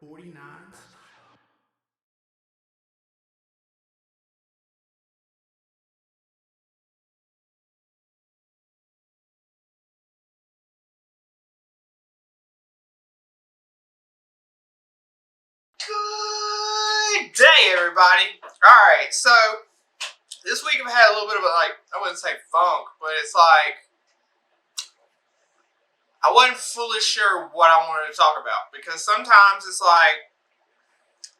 49. Good day, everybody. Alright, so this week I've had a little bit of a, I wouldn't say funk, but it's like I wasn't fully sure what I wanted to talk about because sometimes it's like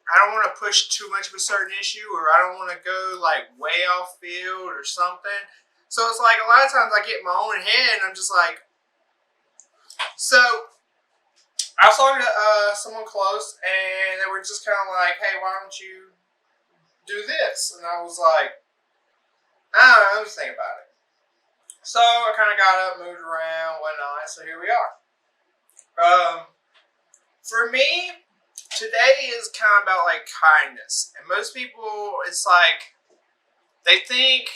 I don't want to push too much of a certain issue or I don't want to go like way off field or something. So it's like a lot of times I get in my own head and I'm just like, so I was talking to someone close and they were just kind of like, hey, why don't you do this? And I was like, I don't know, let me think about it. So I kind of got up, moved around, whatnot. So here we are. For me, today is kind of about like kindness, and most people, it's like they think,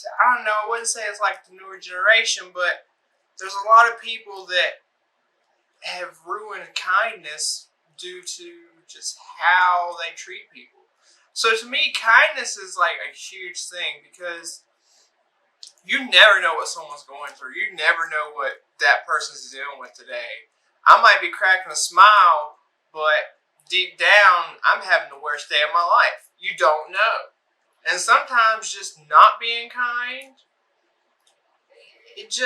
I don't know, I wouldn't say it's like the newer generation, but there's a lot of people that have ruined kindness due to just how they treat people. So to me, kindness is like a huge thing because you never know what someone's going through. You never know what that person's dealing with today. I might be cracking a smile, but deep down, I'm having the worst day of my life. You don't know. And sometimes just not being kind, it's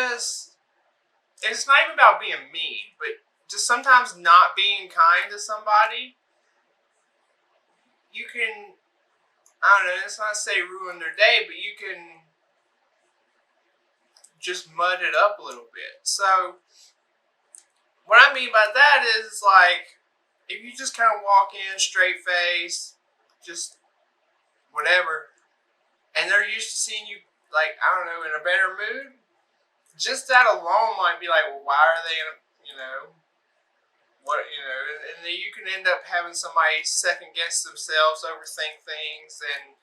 not even about being mean, but just sometimes not being kind to somebody, you can, I don't know, it's not to say ruin their day, but you can just mud it up a little bit. So what I mean by that is like if you just kind of walk in straight face, just whatever, and they're used to seeing you like I don't know in a better mood, just that alone might be like, well, why are they in a, and then you can end up having somebody second guess themselves, overthink things, and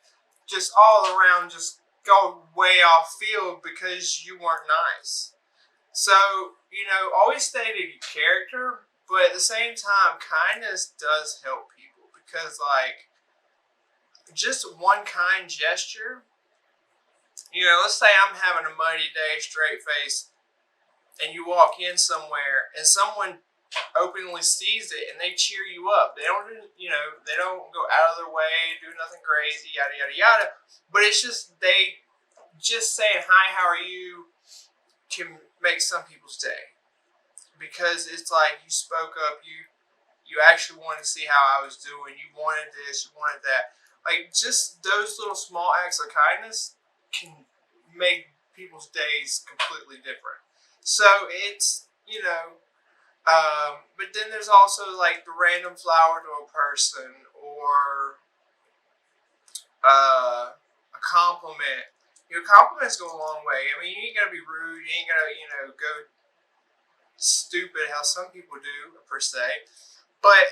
just all around just go way off field because you weren't nice. So, always stay to your character, but at the same time, kindness does help people because, like, just one kind gesture, let's say I'm having a muddy day, straight face, and you walk in somewhere and someone openly sees it and they cheer you up. They don't, they don't go out of their way, do nothing crazy, yada, yada, yada. But it's just, just saying, hi, how are you, can make some people's day because it's like you spoke up, you actually wanted to see how I was doing, you wanted this, you wanted that. Like just those little small acts of kindness can make people's days completely different. So it's but then there's also like the random flower to a person or a compliment. Compliments go a long way. I mean, you ain't gotta be rude. You ain't gotta, go stupid how some people do per se. But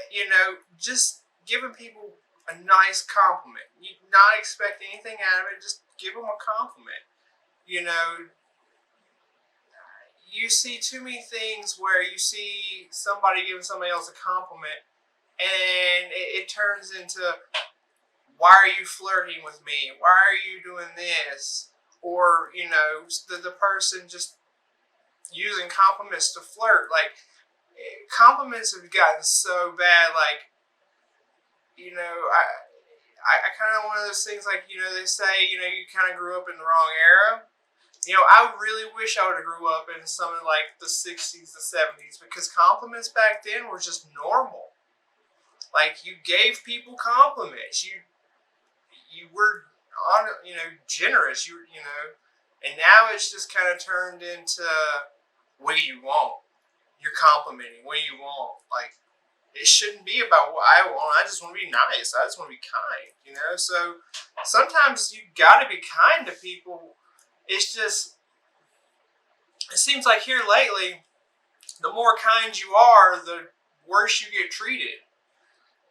just giving people a nice compliment. You not expect anything out of it. Just give them a compliment. You know, you see too many things where you see somebody giving somebody else a compliment, and it turns into, why are you flirting with me? Why are you doing this? Or the person just using compliments to flirt. Like compliments have gotten so bad. Like I kind of one of those things. Like they say you kind of grew up in the wrong era. I really wish I would have grew up in something like the 60s, the 70s, because compliments back then were just normal. Like you gave people compliments. You were on generous. And now it's just kind of turned into, what do you want? You're complimenting. What do you want? Like it shouldn't be about what I want. I just want to be nice. I just want to be kind. So sometimes you got to be kind to people. It's just, it seems like here lately, the more kind you are, the worse you get treated.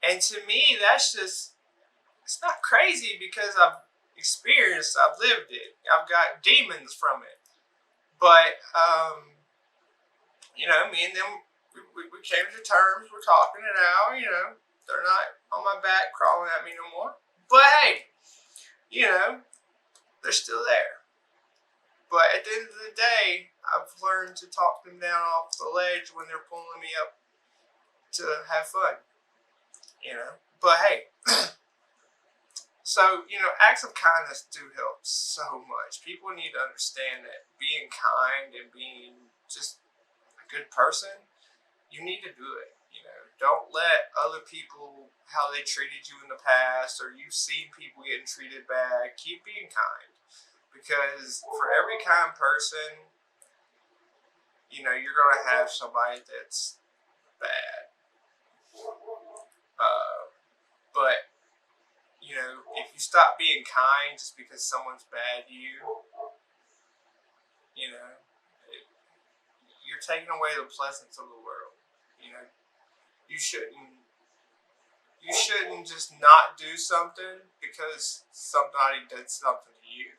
And to me, that's just, it's not crazy because I've experienced, I've lived it. I've got demons from it. But, me and them, we we came to terms. We're talking it out. They're not on my back crawling at me no more. But hey, they're still there. But at the end of the day, I've learned to talk them down off the ledge when they're pulling me up to have fun. But hey, so, acts of kindness do help so much. People need to understand that being kind and being just a good person, you need to do it. Don't let other people, how they treated you in the past, or you've seen people getting treated bad. Keep being kind. Because for every kind person, you're going to have somebody that's bad. But, if you stop being kind just because someone's bad to you, you're taking away the pleasance of the world. You shouldn't just not do something because somebody did something to you.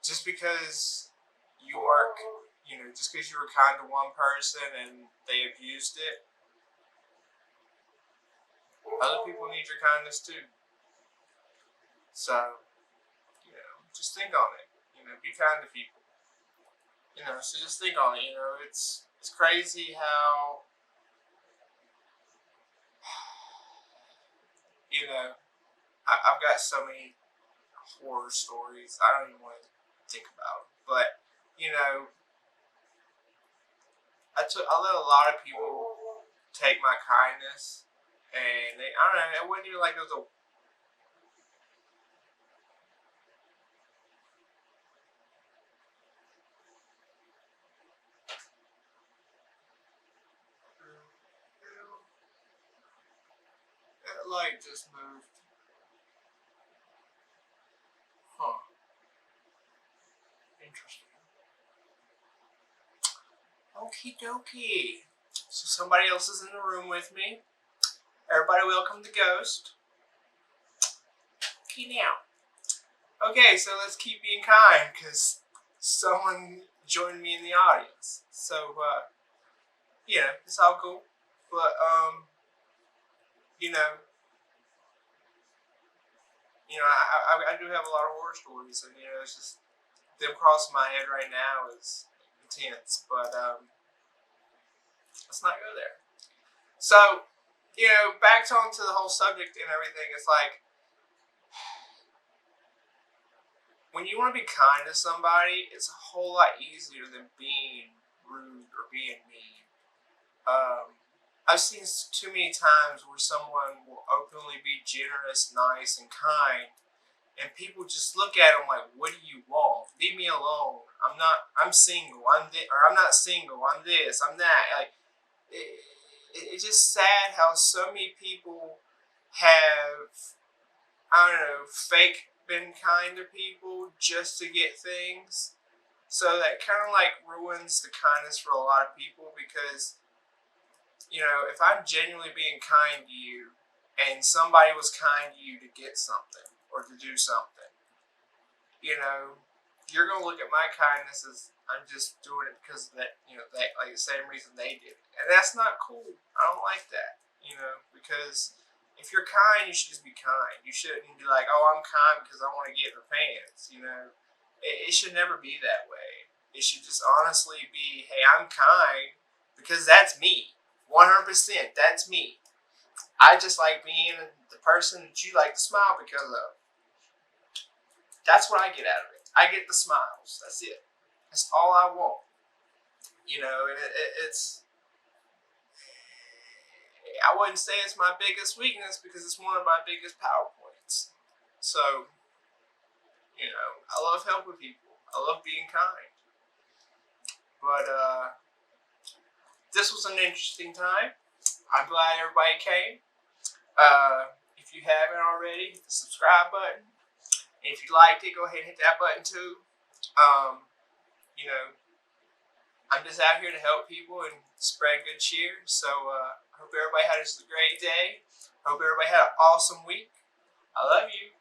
Just because you weren't, just because you were kind to one person and they abused it, other people need your kindness too. So, just think on it. Be kind to people. So just think on it. It's crazy how, I've got so many horror stories I don't even want to think about. But, I let a lot of people take my kindness, and I don't know, it wasn't even like it was a that light just moved. Huh. Interesting. Okie dokie. So somebody else is in the room with me. Everybody welcome the ghost. Okay, now. Okay, so let's keep being kind, because someone joined me in the audience. So, it's all cool. But, I do have a lot of horror stories, and, it's just, them crossing my head right now is intense, but, let's not go there. So, back onto the whole subject and everything, it's like, when you want to be kind to somebody, it's a whole lot easier than being rude or being mean. I've seen too many times where someone will openly be generous, nice, and kind, and people just look at them like, "What do you want? Leave me alone. I'm single. I'm not single. I'm this. I'm that." Like, it's just sad how so many people have, I don't know, fake been kind to people just to get things. So that kind of like ruins the kindness for a lot of people, because if I'm genuinely being kind to you and somebody was kind to you to get something or to do something, you're going to look at my kindness as I'm just doing it because of that, that, like the same reason they did it. And that's not cool. I don't like that, because if you're kind, you should just be kind. You shouldn't be like, "Oh, I'm kind because I want to get in the pants." It should never be that way. It should just honestly be, "Hey, I'm kind because that's me. 100%, that's me. I just like being the person that you like to smile because of." That's what I get out of it. I get the smiles. That's it. That's all I want. And it's, I wouldn't say it's my biggest weakness because it's one of my biggest power points. So, I love helping people. I love being kind. But, this was an interesting time. I'm glad everybody came. If you haven't already, hit the subscribe button. And if you liked it, go ahead and hit that button too. I'm just out here to help people and spread good cheer. So I hope everybody had a great day. Hope everybody had an awesome week. I love you.